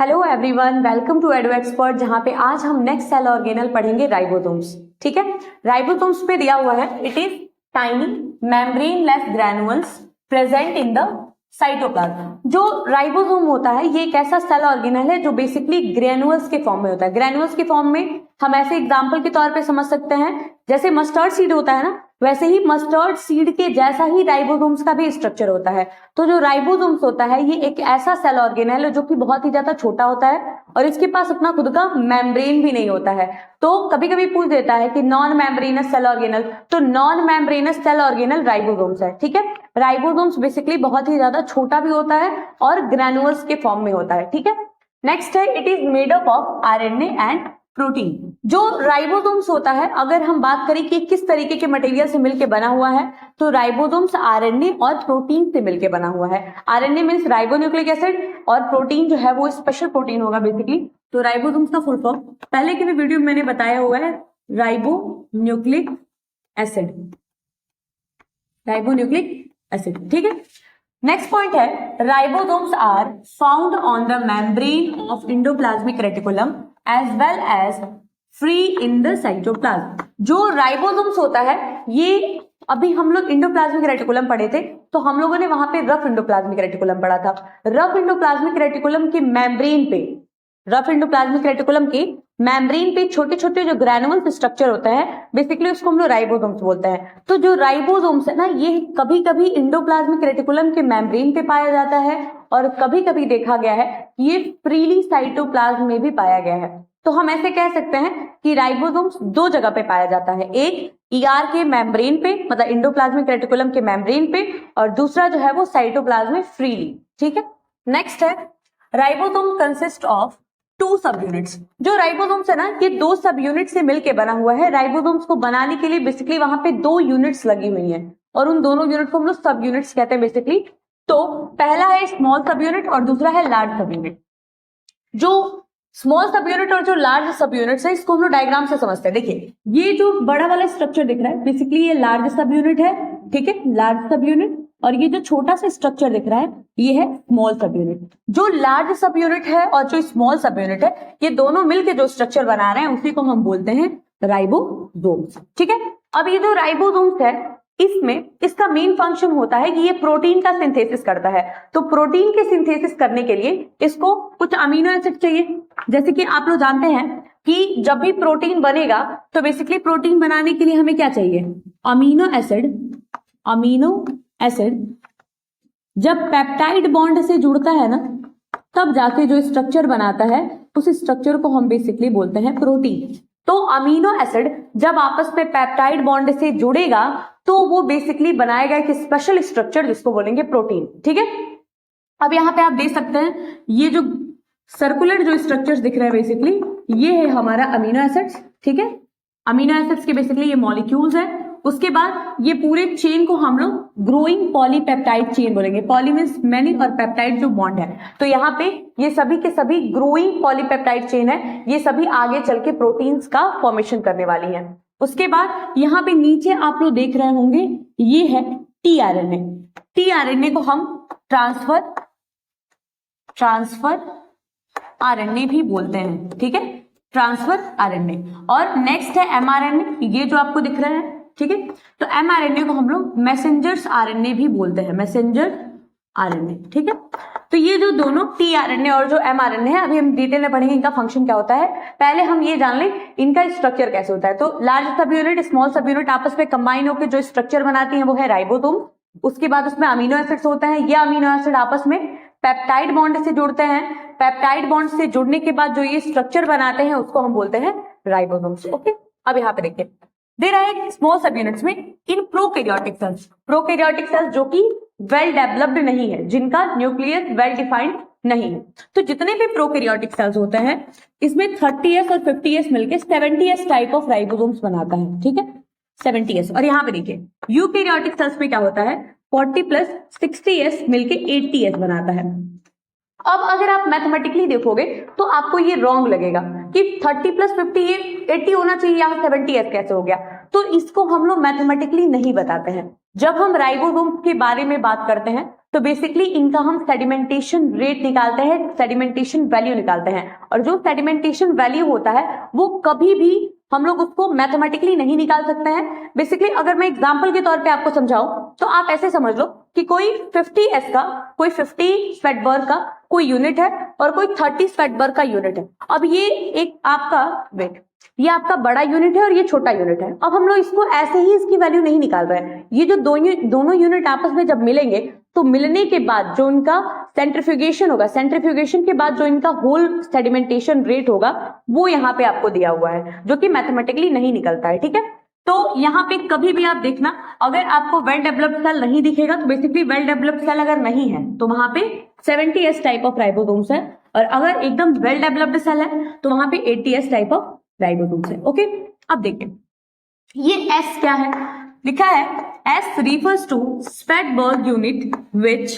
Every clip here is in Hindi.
हेलो एवरीवन, वेलकम टू एडो एक्सपर्ट, जहां पे आज हम नेक्स्ट सेल ऑर्गेनल पढ़ेंगे राइबोसोम्स। ठीक है, राइबोसोम्स पे दिया हुआ है it is tiny membraneless granules present in the cytoplasm. जो राइबोसोम होता है ये एक ऐसा सेल ऑर्गेनल है जो बेसिकली ग्रैनुअल्स के फॉर्म में होता है। ग्रैनुअल्स के फॉर्म में हम ऐसे एग्जांपल के तौर पे समझ सकते हैं, जैसे मस्टर्ड सीड होता है ना, वैसे ही मस्टर्ड सीड के जैसा ही राइबोसोम्स का भी स्ट्रक्चर होता है। तो जो राइबोसोम्स होता है ये एक ऐसा सेल ऑर्गेनल है जो कि बहुत ही ज्यादा छोटा होता है और इसके पास अपना खुद का मेम्ब्रेन भी नहीं होता है। तो कभी कभी पूछ देता है कि नॉन मेम्ब्रेनस सेल ऑर्गेनल, तो non membranous cell organelle ribosomes है। ठीक है, राइबोसोम्स बेसिकली बहुत ही ज्यादा छोटा भी होता है और ग्रैनुअल्स के फॉर्म में होता है। ठीक है, नेक्स्ट है it is made up of RNA and protein. जो राइबोसोम्स होता है, अगर हम बात करें कि किस तरीके के मटेरियल से मिलकर बना हुआ है, तो राइबोसोम्स आरएनए और प्रोटीन से मिलकर बना हुआ है। आरएनए मींस राइबोन्यूक्लिक एसिड और प्रोटीन जो है वो स्पेशल प्रोटीन होगा बेसिकली। तो राइबोसोम्स का फुल फॉर्म पहले के भी वीडियो में मैंने बताया हुआ है, राइबोन्यूक्लिक एसिड, राइबोन्यूक्लिक एसिड। ठीक है, नेक्स्ट पॉइंट है ribosomes are found on the membrane of endoplasmic reticulum as well as free in the cytoplasm. जो राइबोसोम्स होता है ये, अभी हम लोग एंडोप्लाज्मिक रेटिकुलम पढ़े थे तो हम लोगों ने वहां पे रफ एंडोप्लाज्मिक रेटिकुलम पढ़ा था। रफ एंडोप्लाज्मिक रेटिकुलम के मेम्ब्रेन पे, रफ एंडोप्लाज्मिक रेटिकुलम के मेम्ब्रेन पे छोटे छोटे जो ग्रैनुअल स्ट्रक्चर होता है, बेसिकली उसको हम लोग राइबोसोम्स बोलते हैं। तो जो राइबोसोम्स है ना, ये कभी कभी एंडोप्लाज्मिक रेटिकुलम के मेम्ब्रेन पे पाया जाता है और कभी कभी देखा गया है ये फ्रीली साइटोप्लाज्म में भी पाया गया है। तो हम ऐसे कह सकते हैं कि राइबोसोम्स दो जगह पे पाया जाता है, एक ईआर के मेम्ब्रेन पे, मतलब एंडोप्लाज्मिक रेटिकुलम के मेम्ब्रेन पे, और दूसरा जो है वो साइटोप्लाज्म में फ्रीली। ठीक है, नेक्स्ट है राइबोसोम कंसिस्ट ऑफ टू सब यूनिट्स। जो राइबोसोम्स है ना, ये दो सब यूनिट से मिलकर बना हुआ है। राइबोसोम्स को बनाने के लिए बेसिकली वहां पे दो यूनिट्स लगी हुई हैं और उन दोनों यूनिट को हम लोग सब यूनिट्स कहते हैं बेसिकली। तो पहला है स्मॉल सब यूनिट और दूसरा है लार्ज सब यूनिट। जो स्मॉल सब यूनिट और जो लार्ज सब यूनिट्स है इसको हम लोग डायग्राम से समझते हैं। देखिए, ये जो बड़ा वाला स्ट्रक्चर दिख रहा है बेसिकली ये लार्ज सब यूनिट है। ठीक है, लार्ज सब यूनिट, और ये जो छोटा सा स्ट्रक्चर दिख रहा है ये है स्मॉल सब यूनिट। जो लार्ज सब यूनिट है और जो स्मॉल सब यूनिट है, ये दोनों मिलकर जो स्ट्रक्चर बना रहे हैं उसी को हम बोलते हैं राइबोसोम्स। ठीक है, अब ये जो राइबोसोम्स है इसमें इसका मेन फंक्शन होता है कि ये प्रोटीन का सिंथेसिस करता है। तो प्रोटीन के सिंथेसिस करने के लिए इसको कुछ अमीनो एसिड चाहिए। जैसे कि आप लोग जानते हैं कि जब भी प्रोटीन बनेगा तो बेसिकली प्रोटीन बनाने के लिए हमें क्या चाहिए, अमीनो एसिड। अमीनो एसिड जब पेप्टाइड बॉन्ड से जुड़ता है ना, तब जाके जो स्ट्रक्चर बनाता है उस स्ट्रक्चर को हम बेसिकली बोलते हैं प्रोटीन। तो अमीनो एसिड जब आपस में पेप्टाइड बॉन्ड से जुड़ेगा तो वो बेसिकली बनाएगा एक स्पेशल स्ट्रक्चर जिसको बोलेंगे प्रोटीन। ठीक है, अब यहां पे आप देख सकते हैं ये जो सर्कुलर जो स्ट्रक्चर्स दिख रहे हैं बेसिकली ये है हमारा अमीनो एसिड्स। ठीक है, अमीनो एसिड्स के बेसिकली ये मॉलिक्यूल्स है। उसके बाद ये पूरे चेन को हम लोग ग्रोइंग पॉलीपेप्टाइड चेन बोलेंगे। पॉली मींस मैनी और पेप्टाइड जो बॉन्ड है, तो यहाँ पे ये सभी के सभी ग्रोइंग पॉलीपेप्टाइड चेन है। ये सभी आगे चल के प्रोटीन्स का फॉर्मेशन करने वाली है। उसके बाद यहाँ पे नीचे आप लोग देख रहे होंगे ये है टीआरएनए। टीआरएनए को हम ट्रांसफर आरएनए भी बोलते हैं। ठीक है, ट्रांसफर आरएनए। और नेक्स्ट है एमआरएनए, ये जो आपको दिख रहा है। ठीक है, तो एमआरएनए को हम लोग मैसेंजर्स आरएनए भी बोलते हैं, मैसेंजर आरएनए। ठीक है, तो ये जो दोनों टीआरएनए और जो एमआरएनए है अभी हम डिटेल में पढ़ेंगे इनका फंक्शन क्या होता है। पहले हम ये जान लें इनका स्ट्रक्चर कैसे होता है। तो लार्ज सब यूनिट स्मॉल सब यूनिट आपस में कंबाइन होकर जो स्ट्रक्चर बनाती है वो है राइबोसोम। उसके बाद उसमें अमीनो एसिड्स होते हैं, ये अमीनो एसिड आपस में पेप्टाइड बॉन्ड से जुड़ते हैं। पेप्टाइड बॉन्ड से जुड़ने के बाद जो ये स्ट्रक्चर बनाते हैं उसको हम बोलते हैं राइबोसोम्स। ओके, अब यहाँ पे देखिए दे रहा है स्मॉल सब यूनिट्स में इन प्रोकैरियोटिक सेल्स। प्रोकैरियोटिक सेल्स जो कि वेल डेवलप्ड नहीं है, जिनका न्यूक्लियस वेल डिफाइंड नहीं है। तो जितने भी प्रोकैरियोटिक सेल्स होते हैं इसमें 30s और 50s मिलके 70s टाइप ऑफ राइबोसोम्स बनाता है। ठीक है, 70s। और यहाँ पे देखिए यूकैरियोटिक सेल्स में क्या होता है, 40 प्लस 60s मिलके 80s बनाता है। अब अगर आप मैथमेटिकली देखोगे तो आपको ये रॉन्ग लगेगा कि 30 प्लस 50 ये 80 होना चाहिए, यहाँ 70s कैसे हो गया। तो इसको हम लोग मैथमेटिकली नहीं बताते हैं। जब हम राइबोसोम के बारे में बात करते हैं तो बेसिकली इनका हम सेडिमेंटेशन रेट निकालते हैं, सेडिमेंटेशन वैल्यू निकालते हैं, और जो सेडिमेंटेशन वैल्यू होता है वो कभी भी हम लोग उसको मैथमेटिकली नहीं निकाल सकते हैं। बेसिकली अगर मैं एग्जांपल के तौर पे आपको समझाऊं तो आप ऐसे समझ लो कि कोई 50s का, कोई 50 स्वेटबर्ग का कोई यूनिट है और कोई 30 स्वेटबर्ग का यूनिट है। अब ये एक आपका वेट, ये आपका बड़ा यूनिट है और ये छोटा यूनिट है। अब हम लोग इसको ऐसे ही इसकी वैल्यू नहीं निकाल रहे हैं, ये जो दोनों यूनिट आपस में जब मिलेंगे तो मिलने के बाद जो इनका सेंट्रीफ्यूगेशन होगा, सेंट्रीफ्यूगेशन के बाद जो इनका होल सेडिमेंटेशन रेट होगा वो यहाँ पे आपको दिया हुआ है, जो कि मैथमेटिकली नहीं निकलता है। ठीक है, तो यहाँ पे कभी भी आप देखना, अगर आपको वेल डेवलप्ड सेल नहीं दिखेगा तो बेसिकली वेल डेवलप्ड सेल अगर नहीं है तो वहां पे 70s टाइप ऑफ राइबोसोम्स है, और अगर एकदम वेल डेवलप्ड सेल है तो वहां पे 80s टाइप ऑफ राइबोसोम्स है। ओके, अब देखिए ये S क्या है, लिखा है S refers to Svedberg unit which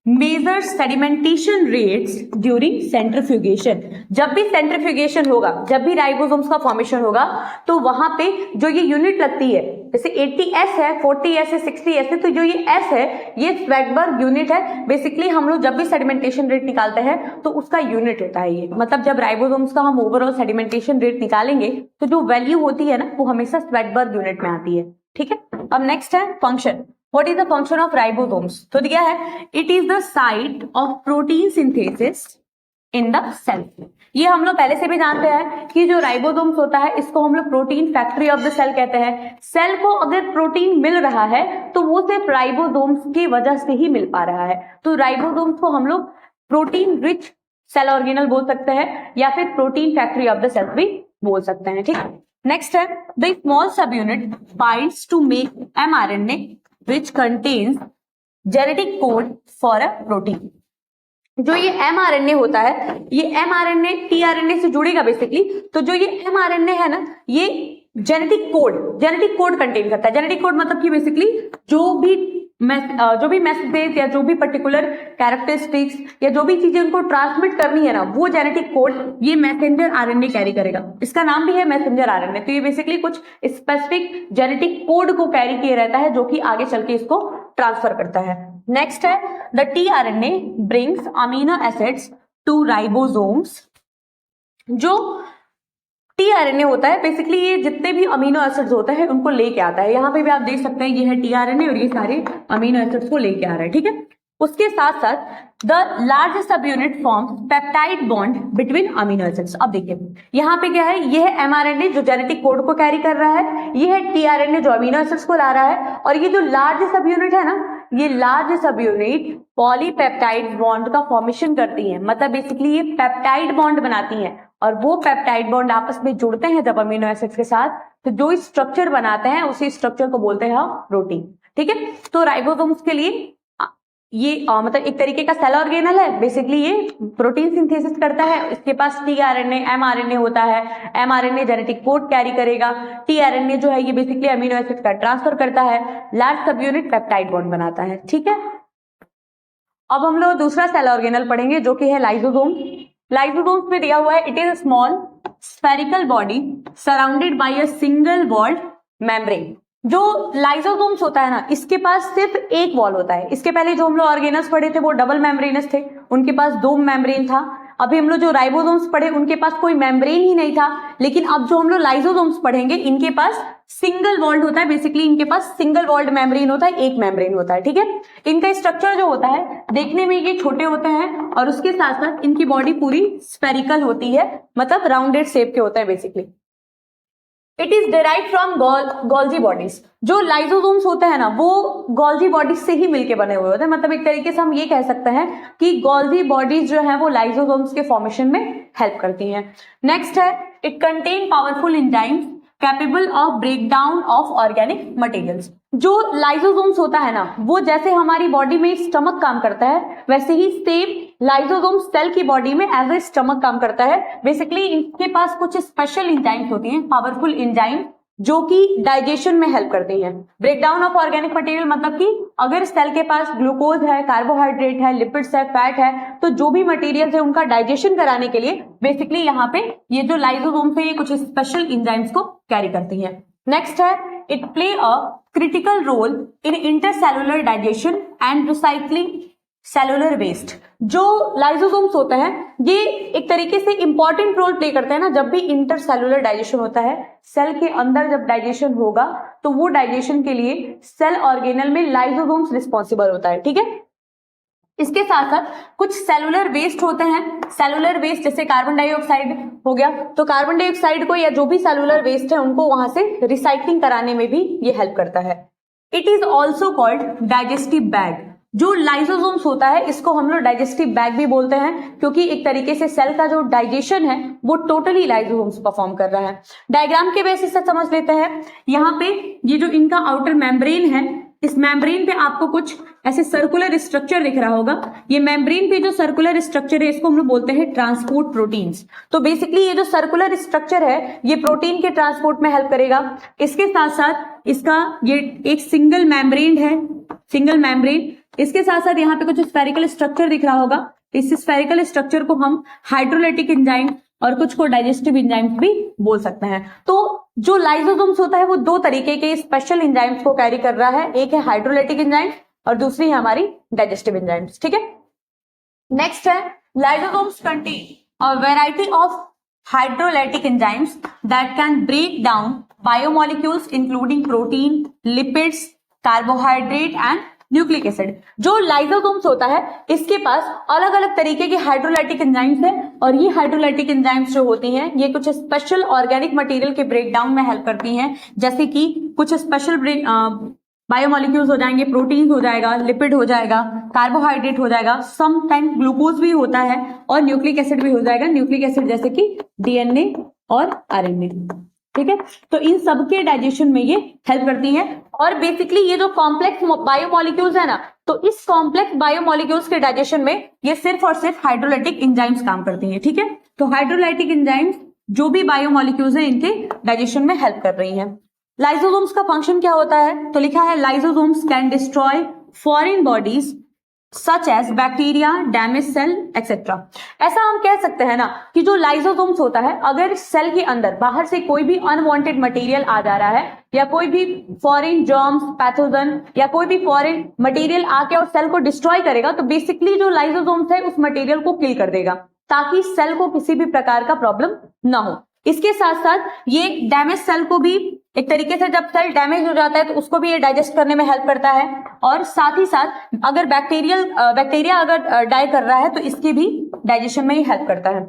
measures sedimentation rates during centrifugation। जब भी सेंट्रीफ्यूगेशन होगा, जब भी राइबोसोम्स का फॉर्मेशन होगा तो वहां पे जो ये यूनिट लगती है, जैसे 80S है, 40S है, 60S है, तो जो ये S है ये स्वेडबर्ग यूनिट है। बेसिकली हम लोग जब भी सेडिमेंटेशन रेट निकालते हैं तो उसका यूनिट होता है ये, मतलब जब राइबोसोम्स का हम ओवरऑल सेडिमेंटेशन रेट निकालेंगे तो जो वैल्यू होती है ना वो हमेशा स्वेडबर्ग यूनिट में आती है। ठीक है, अब नेक्स्ट है function. What is the function of ribosomes? तो दिया है it is the site of protein synthesis in the cell. ये हम लोग पहले से भी जानते हैं कि जो राइबोसोम्स होता है इसको हम लोग protein factory of the cell कहते हैं। सेल को अगर प्रोटीन मिल रहा है तो वो सिर्फ राइबोसोम्स की वजह से ही मिल पा रहा है। तो राइबोसोम्स को हम लोग प्रोटीन रिच सेल ऑर्गेनल बोल सकते हैं या फिर protein factory of the cell भी बोल सकते हैं। ठीक है, नेक्स्ट है the small subunit binds to make mRNA which contains genetic code for a protein। जो ये mRNA होता है, ये mRNA tRNA से जुड़ेगा बेसिकली, तो जो ये mRNA है ना ये जेनेटिक कोड कंटेन करता है। जेनेटिक कोड मतलब कि बेसिकली जो भी मैसेजेस या जो भी पर्टिकुलर कैरेक्टरिस्टिक्स या जो भी चीजें उनको ट्रांसमिट करनी है ना वो जेनेटिक कोड ये मैसेंजर आरएनए कैरी करेगा। इसका नाम भी है मैसेंजर आरएनए। तो ये बेसिकली कुछ स्पेसिफिक जेनेटिक कोड को कैरी किए रहता है जो कि आगे चल के इसको ट्रांसफर करता है। नेक्स्ट है the tRNA brings amino acids to ribosomes. जो टीआरएनए होता है बेसिकली ये जितने भी अमीनो एसिड्स होते हैं उनको लेके आता है। यहाँ पे भी आप देख सकते हैं ये है टीआरएनए और ये सारे अमीनो एसिड्स को लेके आ रहा है। ठीक है, उसके साथ साथ द लार्ज सब unit forms peptide bond between amino acids. अब देखिए यहाँ पे क्या है, ये है एमआरएनए जो जेनेटिक कोड को कैरी कर रहा है, ये है टीआरएनए जो अमीनो एसिड्स को ला रहा है, और ये जो लार्ज सब यूनिट है ना ये लार्ज सब यूनिट पॉलीपेप्टाइड बॉन्ड का फॉर्मेशन करती है। मतलब बेसिकली ये पेप्टाइड बॉन्ड बनाती है और वो पेप्टाइड बॉन्ड आपस में जुड़ते हैं जब अमीनो एसिड्स के साथ, तो जो स्ट्रक्चर बनाते हैं उसी स्ट्रक्चर को बोलते हैं प्रोटीन। ठीक है, तो राइबोसोम्स के लिए ये मतलब एक तरीके का सेल ऑर्गेनल है। बेसिकली ये प्रोटीन सिंथेसिस करता है, इसके पास टीआरएनए एमआरएनए होता है, एमआरएनए जेनेटिक कोड कैरी करेगा, टीआरएनए जो है ये बेसिकली अमीनो एसिड का ट्रांसफर करता है, लार्ज सब यूनिट पेप्टाइड बॉन्ड बनाता है। ठीक है, अब हम लोग दूसरा सेल ऑर्गेनल पढ़ेंगे जो कि है लाइसोसोम। लाइसोसोम्स में दिया हुआ है it is a small spherical body surrounded by a single walled membrane. जो लाइसोसोम्स होता है ना इसके पास सिर्फ एक वॉल होता है। इसके पहले जो हम लोग ऑर्गेनल्स पढ़े थे वो डबल मेम्ब्रेनस थे, उनके पास 2 मेम्ब्रेन था। अभी हम लोग जो राइबोसोम्स पढ़े उनके पास कोई मेम्ब्रेन ही नहीं था, लेकिन अब जो हम लोग लाइसोसोम्स पढ़ेंगे इनके पास सिंगल वॉल्ड होता है। बेसिकली इनके पास सिंगल वॉल्ड मेम्ब्रेन होता है, एक मेम्ब्रेन होता है। ठीक है, इनका स्ट्रक्चर जो होता है देखने में ये छोटे होते हैं और उसके साथ साथ इनकी बॉडी पूरी स्फेरिकल होती है, मतलब राउंडेड शेप के होता है basically. It is derive from Golgi bodies. जो लाइसोसोम्स होते हैं ना वो गोल्जी बॉडीज से ही मिलके बने हुए होते हैं। मतलब एक तरीके से हम ये कह सकते हैं कि गोल्जी बॉडीज जो है वो लाइसोसोम्स के फॉर्मेशन में हेल्प करती हैं। नेक्स्ट है it contain powerful enzymes capable of breakdown of organic materials. जो लाइसोसोम्स होता है ना वो जैसे हमारी बॉडी में स्टमक काम करता है वैसे ही सेम लाइसोसोम सेल की बॉडी में एज ए स्टमक काम करता है। बेसिकली इनके पास कुछ स्पेशल एंजाइम्स होती हैं, पावरफुल एंजाइम जो कि डाइजेशन में हेल्प करती हैं। ब्रेकडाउन ऑफ ऑर्गेनिक मटेरियल मतलब कि अगर सेल के पास ग्लूकोज है, कार्बोहाइड्रेट है, लिपिड्स है, फैट है, तो जो भी मटेरियल है उनका डाइजेशन कराने के लिए बेसिकली यहाँ पे ये जो लाइसोसोम है ये कुछ स्पेशल एंजाइम्स को कैरी करती हैं। नेक्स्ट है it play a critical role in intercellular digestion and recycling cellular waste. जो लाइसोसोम्स होते हैं ये एक तरीके से इंपॉर्टेंट रोल प्ले करते हैं ना, जब भी इंटरसेलुलर डाइजेशन होता है, सेल के अंदर जब डाइजेशन होगा तो वो डाइजेशन के लिए सेल ऑर्गेनल में लाइसोसोम्स रिस्पॉन्सिबल होता है, ठीक है। इसके साथ साथ कुछ सेलुलर वेस्ट होते हैं, सेलुलर वेस्ट जैसे कार्बन डाइऑक्साइड हो गया, तो कार्बन डाइऑक्साइड को या जो भी सेलुलर वेस्ट है उनको वहां से रिसाइक्लिंग कराने में भी ये हेल्प करता है। It is also called digestive bag. जो लाइसोसोम्स होता है इसको हम लोग डाइजेस्टिव बैग भी बोलते हैं, क्योंकि एक तरीके से सेल का जो डाइजेशन है वो टोटली लाइसोसोम्स परफॉर्म कर रहा है। डायग्राम के बेसिस से समझ लेते हैं। यहाँ पे ये जो इनका आउटर मेम्ब्रेन है, इस मेम्ब्रेन पे आपको कुछ ऐसे सर्कुलर स्ट्रक्चर दिख रहा होगा। ये मेम्ब्रेन पे जो सर्कुलर स्ट्रक्चर है इसको हम लोग बोलते हैं ट्रांसपोर्ट प्रोटीन्स। तो बेसिकली ये जो सर्कुलर स्ट्रक्चर है ये प्रोटीन के ट्रांसपोर्ट में हेल्प करेगा। इसके साथ साथ इसका ये एक सिंगल मेम्ब्रेन है, सिंगल मेम्ब्रेन। इसके साथ साथ यहाँ पे कुछ स्फेरिकल स्ट्रक्चर दिख रहा होगा। इस स्फेरिकल स्ट्रक्चर को हम हाइड्रोलाइटिक एंजाइम और कुछ को डाइजेस्टिव एंजाइम्स भी बोल सकते हैं। तो जो लाइसोसोम्स होता है वो दो तरीके के स्पेशल एंजाइम्स को कैरी कर रहा है, एक है हाइड्रोलाइटिक एंजाइम और दूसरी है हमारी डाइजेस्टिव एंजाइम्स, ठीक है। नेक्स्ट है lysosomes contain a variety of hydrolytic enzymes that can break down biomolecules including protein, lipids, carbohydrate and nucleic acid. जो लाइसोसोम्स होता है इसके पास अलग अलग तरीके के हाइड्रोलाइटिक एंजाइम्स हैं, और ये हाइड्रोलाइटिक एंजाइम्स जो होती हैं ये कुछ स्पेशल ऑर्गेनिक मटेरियल के ब्रेकडाउन में हेल्प करती हैं, जैसे कि कुछ स्पेशल बायोमोलिक्यूल्स हो जाएंगे, प्रोटीन हो जाएगा, लिपिड हो जाएगा, कार्बोहाइड्रेट हो जाएगा, सम टाइम ग्लूकोज भी होता है और न्यूक्लिक एसिड भी हो जाएगा। न्यूक्लिक एसिड जैसे कि डीएनए और आरएनए, ठीक है। तो इन सबके डाइजेशन में ये हेल्प करती हैं। और बेसिकली ये जो कॉम्प्लेक्स बायोमोलिक्यूल्स है ना, तो इस कॉम्प्लेक्स बायोमोलिक्यूल्स के डाइजेशन में ये सिर्फ और सिर्फ हाइड्रोलाइटिक एंजाइम्स काम करती हैं, ठीक है। तो हाइड्रोलाइटिक एंजाइम्स जो भी बायोमोलिक्यूल्स हैं इनके डाइजेशन में हेल्प कर रही हैं। लाइसोसोम्स का फंक्शन क्या होता है, तो लिखा है lysosomes can destroy foreign bodies such as bacteria, damage cell etcetera. ऐसा हम कह सकते हैं ना कि जो लाइसोसोम्स होता है, अगर सेल के अंदर बाहर से कोई भी अनवांटेड मटेरियल आ जा रहा है या कोई भी फॉरेन जर्म्स, पैथोजन या कोई भी फॉरेन मटेरियल आके और सेल को डिस्ट्रॉय करेगा, तो बेसिकली जो लाइसोसोम्स है उस मटेरियल को किल कर देगा ताकि सेल को किसी भी प्रकार का प्रॉब्लम ना हो। इसके साथ साथ ये डैमेज सेल को भी एक तरीके से, जब सेल डैमेज हो जाता है तो उसको भी ये डाइजेस्ट करने में हेल्प करता है। और साथ ही साथ अगर बैक्टीरिया अगर डाई कर रहा है तो इसकी भी डाइजेशन में ही हेल्प करता है।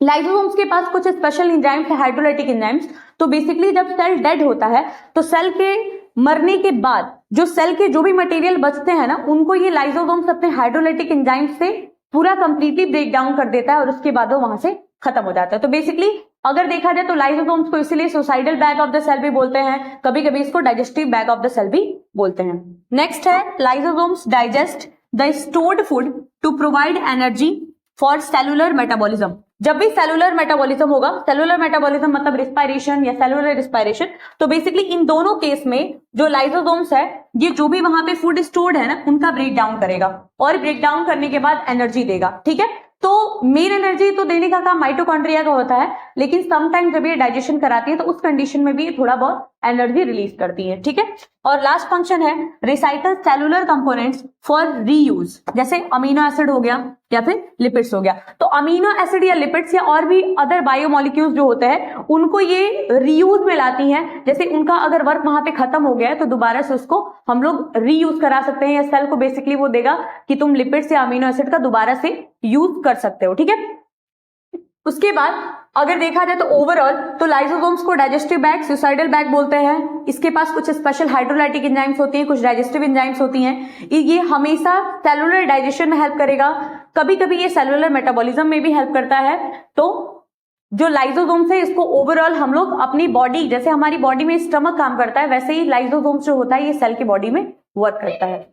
लाइसोसोम्स के पास कुछ स्पेशल एंजाइम्स है, हाइड्रोलाइटिक एंजाइम्स। तो बेसिकली जब सेल डेड होता है तो सेल के मरने के बाद जो सेल के जो भी मटेरियल बचते हैं ना, उनको ये लाइसोसोम्स अपने हाइड्रोलाइटिक एंजाइम्स से पूरा कंप्लीटली ब्रेक डाउन कर देता है और उसके बाद वो वहां से खत्म हो जाता है। तो बेसिकली अगर देखा जाए तो लाइसोसोम्स को इसीलिए suicidal bag of the cell भी बोलते हैं, कभी कभी इसको digestive bag of the cell भी बोलते हैं। नेक्स्ट है lysosomes digest the stored food to provide energy for cellular metabolism. जब भी सेलुलर मेटाबॉलिज्म होगा, सेलुलर मेटाबॉलिज्म मतलब रिस्पायरेशन या सेलुलर रिस्पायरेशन, तो बेसिकली इन दोनों केस में जो लाइसोसोम्स है ये जो भी वहां पे फूड स्टोर्ड है ना उनका ब्रेक डाउन करेगा और ब्रेक डाउन करने के बाद एनर्जी देगा, ठीक है। तो मेन एनर्जी तो देने का काम माइटोकॉन्ड्रिया का होता है, लेकिन समटाइम जब ये डाइजेशन कराती है तो उस कंडीशन में भी ये थोड़ा बहुत एनर्जी रिलीज करती है, ठीक है। और लास्ट फंक्शन है recycle cellular components for reuse, जैसे अमीनो एसिड हो गया या फिर लिपिड्स हो गया। तो अमीनो एसिड या लिपिड्स या और भी अदर बायोमोलिक्यूल्स जो होते हैं उनको ये रीयूज में लाती हैं। जैसे उनका अगर वर्क वहां पे खत्म हो गया है तो दोबारा से उसको हम लोग रीयूज करा सकते हैं, या सेल को बेसिकली वो देगा कि तुम लिपिड्स या अमीनो एसिड का दोबारा से यूज कर सकते हो, ठीक है। उसके बाद अगर देखा जाए तो ओवरऑल तो लाइसोसोम्स को डाइजेस्टिव बैग, सुसाइडल बैग बोलते हैं। इसके पास कुछ स्पेशल हाइड्रोलाइटिक एंजाइम्स होती हैं, कुछ डाइजेस्टिव एंजाइम्स होती हैं। ये हमेशा सेलुलर डाइजेशन में हेल्प करेगा, कभी कभी ये सेलुलर मेटाबॉलिज्म में भी हेल्प करता है। तो जो लाइसोसोम्स है इसको ओवरऑल हम लोग अपनी बॉडी, जैसे हमारी बॉडी में स्टमक काम करता है वैसे ही लाइसोसोम्स जो होता है ये सेल की बॉडी में वर्क करता है।